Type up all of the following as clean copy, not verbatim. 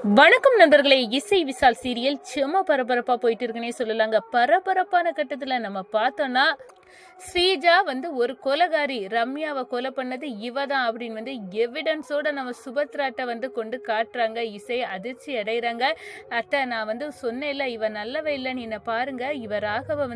வணக்கம் நண்பர்களே. இசை விசால் சீரியல் செம பரபரப்பா போயிட்டு இருக்குன்னே சொல்லலாங்க. பரபரப்பான கட்டத்துல நம்ம பார்த்தோம்னா ஸ்ரீஜா ஒரு கொலைகாரி, ரம்யாவை கொலை பண்ணது இவ தான் அப்படின்னு எவிடன்ஸோட நம்ம சுபத்ராட்ட கொண்டு காட்டுறாங்க. இசை அதிர்ச்சி அடைகிறாங்க. அத்தை, நான் சொன்னேன்ல, இவ நல்லவ இல்லைன்னு என்ன பாருங்க. இவ ராகவ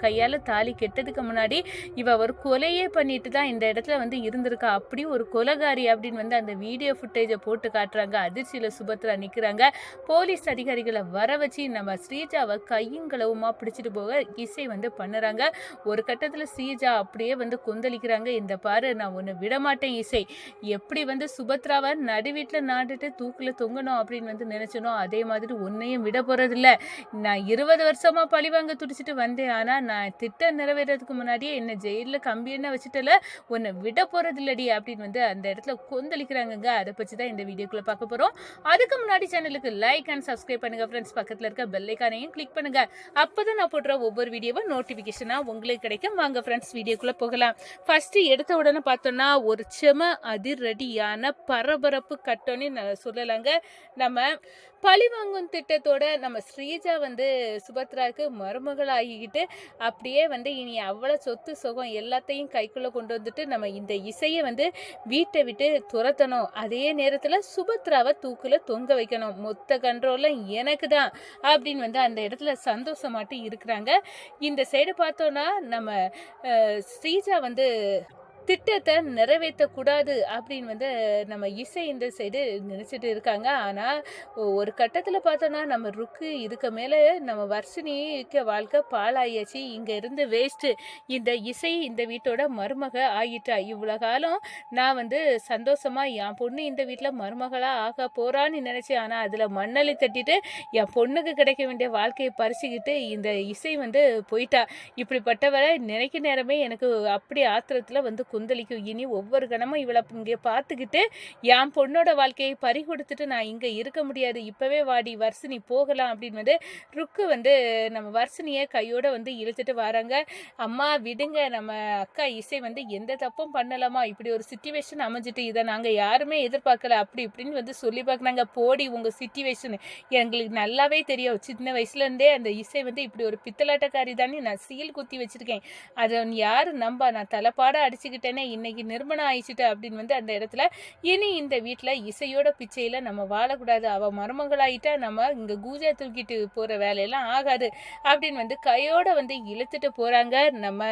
கையால தாலி கெட்டதுக்கு முன்னாடி இவ ஒரு கொலையே பண்ணிட்டு தான் இந்த இடத்துல இருந்திருக்கா. அப்படி ஒரு கொலைகாரி அப்படின்னு அந்த வீடியோ ஃபுட்டேஜை போட்டு காட்டுறாங்க. அதிர்ச்சியில சுபத்ரா நிக்கிறாங்க. போலீஸ் அதிகாரிகளை வர வச்சு நம்ம ஸ்ரீஜாவை கையும் களவுமா பிடிச்சிட்டு போக இசை பண்ணுறாங்க. ஒரு கட்டத்துல ஸ்ரீஜா அப்படியே கொந்தளிக்கிறாங்க. இந்த பாரு, நான் ஒன்னு விடமாட்டேன் இசை. எப்படி சுபத்ராவை நடுவீட்டுல நாட்டுட்டு தூக்குல தொங்கணும் அப்படின்னு நினைச்சனோ, அதே மாதிரி உன்னையும் விட போறதில்ல. நான் 20 வருஷமா பழிவாங்க துடிச்சிட்டு வந்தேன். ஆனா நான் திட்டம் நிறைவேறதுக்கு முன்னாடியே என்ன ஜெயில கம்பி என்ன வச்சுட்டல, உன்னை விட போறதில்லடி அப்படின்னு அந்த இடத்துல கொந்தளிக்கிறாங்க. அதை பற்றி தான் இந்த வீடியோக்குள்ள பார்க்க போறோம். அதுக்கு முன்னாடி சேனலுக்கு லைக் அண்ட் சப்ஸ்கிரைப் பண்ணுங்க ஃப்ரெண்ட்ஸ். பக்கத்துல இருக்க பெல் ஐகானையும் கிளிக் பண்ணுங்க. அப்பதான் நான் போடுற ஒவ்வொரு வீடியோவும் நோட்டிபிகேஷனா உங்களுக்கு கிடைக்கும். வாங்க ஃப்ரெண்ட்ஸ், வீடியோக்குள்ள போகலாம். ஃபர்ஸ்ட் எடுத்த உடனே பார்த்தோம்னா ஒரு செம அதிரடியான பரபரப்பு கட்டோன்னு சொல்லலாங்க. நம்ம பழிவாங்கும் திட்டத்தோட நம்ம ஸ்ரீஜா சுபத்ராவுக்கு மருமகள் ஆகிக்கிட்டு அப்படியே இனி அவ்வளவு சொத்து சுகம் எல்லாத்தையும் கைக்குள்ள கொண்டு வந்துட்டு நம்ம இந்த இசையை வீட்டை விட்டு துரத்தணும். அதே நேரத்துல சுபத்ராவை தூக்குல தொங்க வைக்கணும். மொத்த கண்ட்ரோல எனக்கு தான் அப்படின்னு அந்த இடத்துல சந்தோஷமாட்டி இருக்கிறாங்க. இந்த சைடு பார்த்தோம்னா நம்ம ஸ்ரீஜா திட்டத்தை நிறைவேற்றக்கூடாது அப்படின்னு நம்ம இசை இந்த சைடு நினைச்சிட்டு இருக்காங்க. ஆனால் ஒரு கட்டத்தில் பார்த்தோன்னா நம்ம ருக்கு இதுக்கு மேலே நம்ம வர்ஷினிக்கு வாழ்க்கை பாழாயாச்சு. இங்கே இருந்து வேஸ்ட்டு. இந்த இசை இந்த வீட்டோட மருமக ஆகிட்டா. இவ்வளோ காலம் நான் சந்தோஷமாக என் பொண்ணு இந்த வீட்டில் மருமகளாக ஆக போகிறான்னு நினச்சேன். ஆனால் அதில் மண்ணலி தட்டிட்டு என் பொண்ணுக்கு கிடைக்க வேண்டிய வாழ்க்கையை பறிச்சுக்கிட்டு இந்த இசை போயிட்டா. இப்படிப்பட்டவரை நினைக்க நேரமே எனக்கு அப்படி ஆத்திரத்தில் கொந்தளிக்கும். இனி ஒவ்வொரு கணமும் இவளை இங்கே பார்த்துக்கிட்டு என் பொண்ணோட வாழ்க்கையை பறி கொடுத்துட்டு நான் இங்கே இருக்க முடியாது. இப்பவே வாடி வர்ஷினி போகலாம் அப்படின்னு ருக்கு நம்ம வர்ஷினியை கையோட இழுத்துட்டு வராங்க. அம்மா விடுங்க, நம்ம அக்கா இசை எந்த தப்பும் பண்ணலாமா, இப்படி ஒரு சிச்சுவேஷன் அமைஞ்சிட்டு இதை நாங்கள் யாருமே எதிர்பார்க்கல அப்படி இப்படின்னு சொல்லி பார்க்குறாங்க. போடி உங்கள் சிச்சுவேஷன் எங்களுக்கு நல்லாவே தெரியும். சின்ன வயசுலேருந்தே அந்த இசை இப்படி ஒரு பித்தலாட்டக்காரி தானே நான் சீல் குத்தி வச்சிருக்கேன். அதை யாரு நம்பா, நான் தலைப்பாட அடிச்சுக்கிட்டேனே, இன்னைக்கு நிர்மணம் ஆயிடுச்சுட்டு அப்படின்னு அந்த இடத்துல இனி இந்த வீட்டில் இசையோட பிச்சையில நம்ம வாழக்கூடாது. அவ மருமகளாயிட்டா நம்ம இங்க கூஜா தூக்கிட்டு போற வேலையெல்லாம் ஆகாது அப்படின்னு கையோட இழுத்துட்டு போறாங்க. நம்ம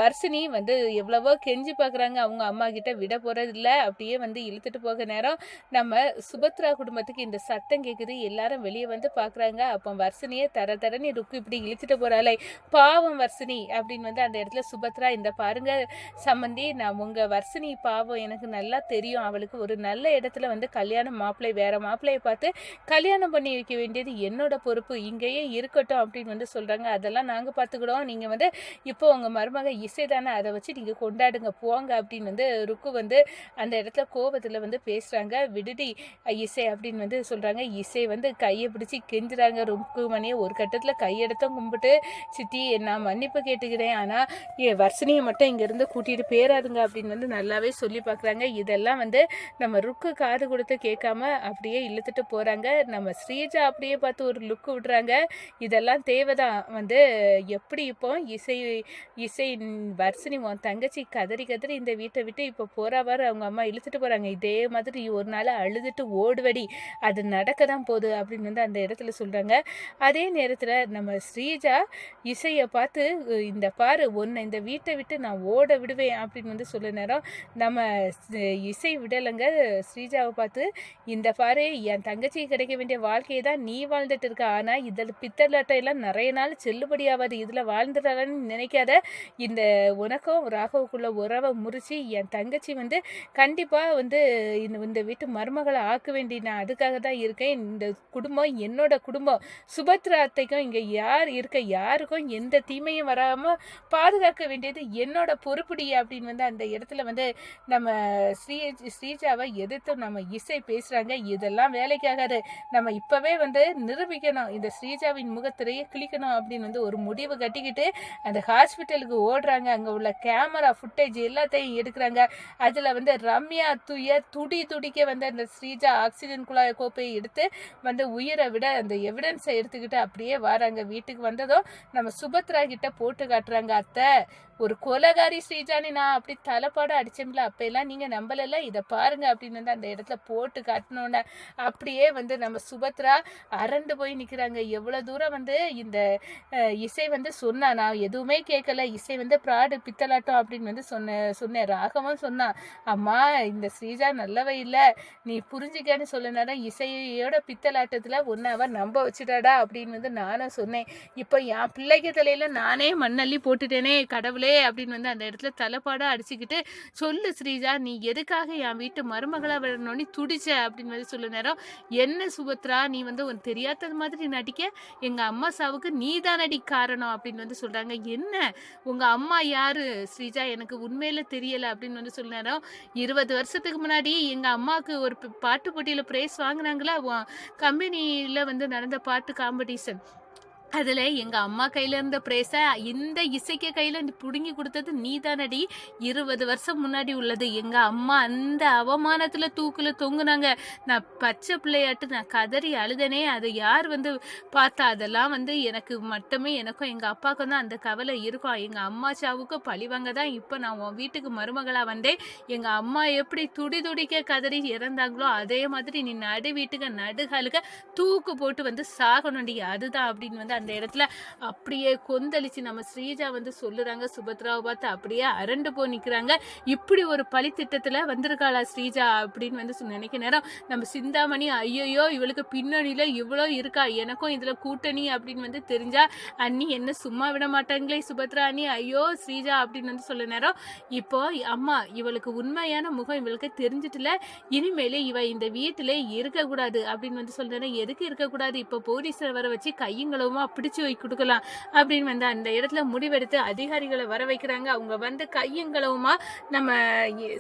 வர்ஷினி எவ்வளவோ கெஞ்சி பார்க்குறாங்க. அவங்க அம்மா கிட்ட விட போறது இல்லை. அப்படியே இழுத்துட்டு போக நேரம் நம்ம சுபத்ரா குடும்பத்துக்கு இந்த சத்தம் கேட்குது. எல்லாரும் வெளியே பார்க்குறாங்க. அப்போ வர்ஷினியே தரன்னு ருக்கு இப்படி இழுத்துட்டு போறாளே, பாவம் வர்ஷினி அப்படின்னு அந்த இடத்துல சுபத்ரா, இந்த பாருங்க சம்மந்தி, நான் உங்கள் வர்ஷினி பாவம் எனக்கு நல்லா தெரியும். அவளுக்கு ஒரு நல்ல இடத்துல கல்யாணம் மாப்பிள்ளை வேற மாப்பிள்ளையை பார்த்து கல்யாணம் பண்ணி வைக்க வேண்டியது என்னோட பொறுப்பு. இங்கேயே இருக்கட்டும் அப்படின்னு சொல்கிறாங்க. அதெல்லாம் நாங்கள் பார்த்துக்கிடுவோம். நீங்கள் இப்போ உங்கள் மருமக இசை தானே, அதை வச்சு நீங்கள் கொண்டாடுங்க போங்க அப்படின்னு ருக்கு அந்த இடத்துல கோபத்தில் பேசுகிறாங்க. விடுதி இசை அப்படின்னு சொல்கிறாங்க. இசை கையை பிடிச்சி கெஞ்சுறாங்க. ருக்குமணியை ஒரு கட்டத்தில் கையெடுத்தும் கும்பிட்டு, சித்தி நான் மன்னிப்பு கேட்டுக்கிறேன், ஆனால் வர்ஷினியை மட்டும் இங்கேருந்து கூட்டிகிட்டு பேராதுங்க அப்படின்னு நல்லாவே சொல்லி பார்க்குறாங்க. இதெல்லாம் நம்ம ருக்கு காது கொடுத்து கேட்காம அப்படியே இழுத்துட்டு போகிறாங்க. நம்ம ஸ்ரீஜா அப்படியே பார்த்து ஒரு லுக்கு விடுறாங்க. இதெல்லாம் தேவைதான். எப்படி இப்போ இசை வர்ஷினி உன் தங்கச்சி கதறி இந்த வீட்டை விட்டு இப்போ போறாவாரு அவங்க அம்மா இழுத்துட்டு போகிறாங்க. இதே மாதிரி ஒரு நாள் அழுதுட்டு ஓடுவடி, அது நடக்க தான் போகுது அப்படின்னு அந்த இடத்துல சொல்கிறாங்க. அதே நேரத்தில் நம்ம ஸ்ரீஜா இசையை பார்த்து, இந்த பாரு ஒன்று இந்த வீட்டை விட்டு நான் ஓட விடுவேன் அப்படின்னு சொல்ல நேரம் நம்ம இசை விடலைங்க. ஸ்ரீஜாவை பார்த்து, இந்த பாரு என் தங்கச்சி கிடைக்க வேண்டிய வாழ்க்கையை தான் நீ வாழ்ந்துட்டு இருக்க. ஆனால் இதில் பித்தலாட்டையெல்லாம் நிறைய நாள் செல்லுபடியாகாது. இதில் வாழ்ந்துடலான்னு நினைக்காத. இந்த உனக்கும் ராகவுக்குள்ள உறவை முறிச்சு என் தங்கச்சி கண்டிப்பாக இந்த வீட்டு மருமகளை ஆக்க வேண்டி நான் அதுக்காக தான் இருக்கேன். இந்த குடும்பம் என்னோட குடும்பம். சுபத்ரா அத்தைக்கும் இங்கே யார் இருக்க யாருக்கும் எந்த தீமையும் வராமல் பாதுகாக்க வேண்டியது என்னோட பொறுப்புடி அப்படின்னு அப்படின்னு வந்து அந்த இடத்துல வந்து நம்ம ஸ்ரீஜாவை எதிர்த்து நம்ம இசை பேசுறாங்க. இதெல்லாம் வேலைக்காகாது, நம்ம இப்பவே வந்து நிரூபிக்கணும், இந்த ஸ்ரீஜாவின் முகத்திலேயே கிளிக்கணும் அப்படின்னு வந்து ஒரு முடிவு கட்டிக்கிட்டு அந்த ஹாஸ்பிட்டலுக்கு ஓடுறாங்க. அங்க உள்ள கேமரா ஃபுட்டேஜ் எல்லாத்தையும் எடுக்கிறாங்க. அதுல வந்து ரம்யா துடிக்க வந்து அந்த ஸ்ரீஜா ஆக்சிஜன் குழாய் கோப்பையை எடுத்து வந்து உயிரை விட அந்த எவிடன்ஸை எடுத்துக்கிட்டு அப்படியே வராங்க. வீட்டுக்கு வந்ததும் நம்ம சுபத்ரா கிட்ட போட்டு காட்டுறாங்க. அத்தை, ஒரு கொலகாரி ஸ்ரீஜானி நான் அப்படி தலைப்பாடு அடிச்சோம்ல, அப்ப எல்லாம் நீங்க நம்பல, இதை பாருங்க அப்படின்னு வந்து அந்த இடத்துல போட்டு காட்டணும்னு அப்படியே வந்து நம்ம சுபத்ரா அரண்டு போய் நிக்கிறாங்க. எவ்வளவு தூரம் வந்து இந்த இசை வந்து சொன்னா, நான் எதுவுமே கேட்கல, இசை வந்து ப்ராடு பித்தலாட்டம் அப்படின்னு வந்து சொன்னேன். ராகவும் சொன்னான், அம்மா இந்த ஸ்ரீஜா நல்லவ இல்ல, நீ புரிஞ்சுக்கன்னு சொல்லினாலும் இசையோட பித்தலாட்டத்துல ஒன்னு அவ நம்ப வச்சுட்டாடா அப்படின்னு வந்து நானும் சொன்னேன். இப்போ என் பிள்ளைக்கு தலையில நானே மண்ணள்ளி போட்டுட்டேனே கடவுளே அப்படின்னு வந்து அந்த இடத்துல தலைப்பாடா அடிச்சுக்கிட்டு, சொல்லு ஸ்ரீஜா, நீ எதுக்காக என் வீட்டு மருமகளா வரணும்னு துடிச்ச அப்படின்னு வந்து சொல்ல நேரம், என்ன சுபத்ரா நீ வந்து உன் தெரியாதது மாதிரி நடிக்க, எங்க அம்மா சாவுக்கு நீதானடி காரணம் அப்படின்னு வந்து சொல்றாங்க. என்ன உங்க அம்மா யாரு ஸ்ரீஜா, எனக்கு உண்மையில தெரியல அப்படின்னு வந்து சொல்ல நேரம், 20 வருஷத்துக்கு முன்னாடி எங்க அம்மாவுக்கு ஒரு பாட்டு போட்டியில பிரைஸ் வாங்கினாங்களா, கம்பெனியில வந்து நடந்த பாட்டு காம்படிஷன், அதுல எங்க அம்மா கையில இருந்த பிரேச இந்த இசைக்கு கையில புடுங்கி கொடுத்தது நீதானடி. 20 வருஷம் முன்னாடி உள்ளது. எங்க அம்மா அந்த அவமானத்துல தூக்குல தொங்குனாங்க. நான் பச்சை பிள்ளையாட்டு நான் கதறி அழுதனே. அதை யார் வந்து பார்த்தா, அதெல்லாம் வந்து எனக்கு மட்டுமே, எனக்கும் எங்க அப்பாவுக்கும் தான் அந்த கவலை இருக்கும். எங்க அம்மா சாவுக்கு பழிவாங்க தான் இப்ப நான் உன் வீட்டுக்கு மருமகளா வந்தேன். எங்க அம்மா எப்படி துடிக்க கதறி இறந்தாங்களோ அதே மாதிரி நீ நடு வீட்டுக்கு நடுகாலுக்கு தூக்கு போட்டு வந்து சாகணும்டி, அதுதான் அப்படின்னு வந்து அந்த இடத்துல அப்படியே கொந்தளிச்சு நம்ம ஸ்ரீஜா வந்து சொல்லுறாங்க. சுபத்ராவை பார்த்து அப்படியே அரண்டு போய் நிக்கிறாங்க. இப்படி ஒரு பழி திட்டத்துல வந்திருக்காளா ஸ்ரீஜா அப்படின்னு வந்து நினைக்க நேரம் நம்ம சிந்தாமணி, ஐயோ இவளுக்கு பின்னணியில இவ்வளோ இருக்கா, எனக்கும் இதுல கூட்டணி அப்படின்னு வந்து தெரிஞ்சா அண்ணி என்ன சும்மா விட மாட்டாங்களே சுபத்ரா அண்ணி, ஐயோ ஸ்ரீஜா அப்படின்னு வந்து சொல்ல நேரம், இப்போ அம்மா இவளுக்கு உண்மையான முகம் இவளுக்கு தெரிஞ்சிட்டுல, இனிமேலே இவ இந்த வீட்டுல இருக்கக்கூடாது அப்படின்னு வந்து சொல்றேன். எதுக்கு இருக்கக்கூடாது, இப்போ போலீஸை வர வச்சு கையுங்களவுமா பிடிச்சு வை கொடுக்கலாம் அப்படின்னு வந்து அந்த இடத்துல முடிவெடுத்து அதிகாரிகளை வர வைக்கிறாங்க. அவங்க வந்து கையங்களவுமா நம்ம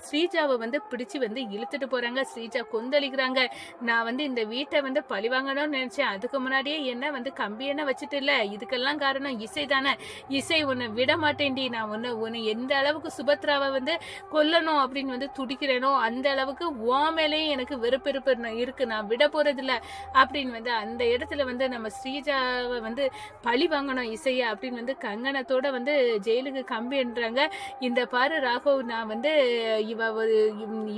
ஸ்ரீஜாவை வந்து பிடிச்சு வந்து இழுத்துட்டு போறாங்க. ஸ்ரீஜா கொந்தளிக்கிறாங்க. நான் வந்து இந்த வீட்டை வந்து பழிவாங்கணும்னு நினைச்சேன், அதுக்கு முன்னாடியே என்ன வந்து கம்பி என்ன வச்சுட்டு இல்ல, இதுக்கெல்லாம் காரணம் இசை தானே, இசை உன்னை விட மாட்டேன்டி, நான் உன்னை எந்த அளவுக்கு சுபத்ராவை வந்து கொல்லணும் அப்படின்னு வந்து துடிக்கிறேனோ அந்த அளவுக்கு ஓ மேலேயும் எனக்கு வெறுப்பெருப்பு இருக்கு, நான் விட போறதில்ல அப்படின்னு வந்து அந்த இடத்துல வந்து நம்ம ஸ்ரீஜாவை வந்து பழி வாங்கணும் இசைய அப்படின்னு வந்து கங்கணத்தோட வந்து ஜெயிலுக்கு கம்பி என்றாங்க. இந்த பாரு ராகவ், நான் வந்து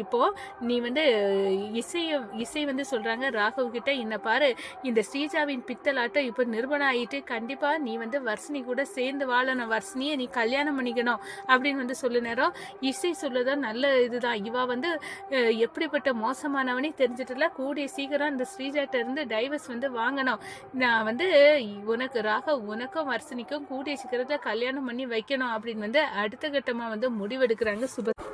இப்போ நீ வந்து இசை வந்து சொல்றாங்க ராகவ் கிட்ட, இந்த பாரு இந்த ஸ்ரீஜாவின் பித்தலாட்டம் இப்போ நிரூபணம் ஆயிட்டு, கண்டிப்பா நீ வந்து வர்ஷினி கூட சேர்ந்து வாழணும், வர்ஷினியை நீ கல்யாணம் பண்ணிக்கணும் அப்படின்னு வந்து சொல்ல நேரம், இசை சொல்லதான் நல்ல இதுதான், இவா வந்து எப்படிப்பட்ட மோசமானவனே தெரிஞ்சிட்டுல, கூடிய சீக்கிரம் இந்த ஸ்ரீஜாட்ட இருந்து டைவர்ஸ் வந்து வாங்கணும், நான் வந்து உனக்கு ராகவ் உனக்கும் வர்ஷினிக்கும் கூடிய சீக்கிரத்துல கல்யாணம் பண்ணி வைக்கணும் அப்படின்னு வந்து அடுத்த கட்டமா வந்து முடிவெடுக்கிறாங்க சுபத்ரா.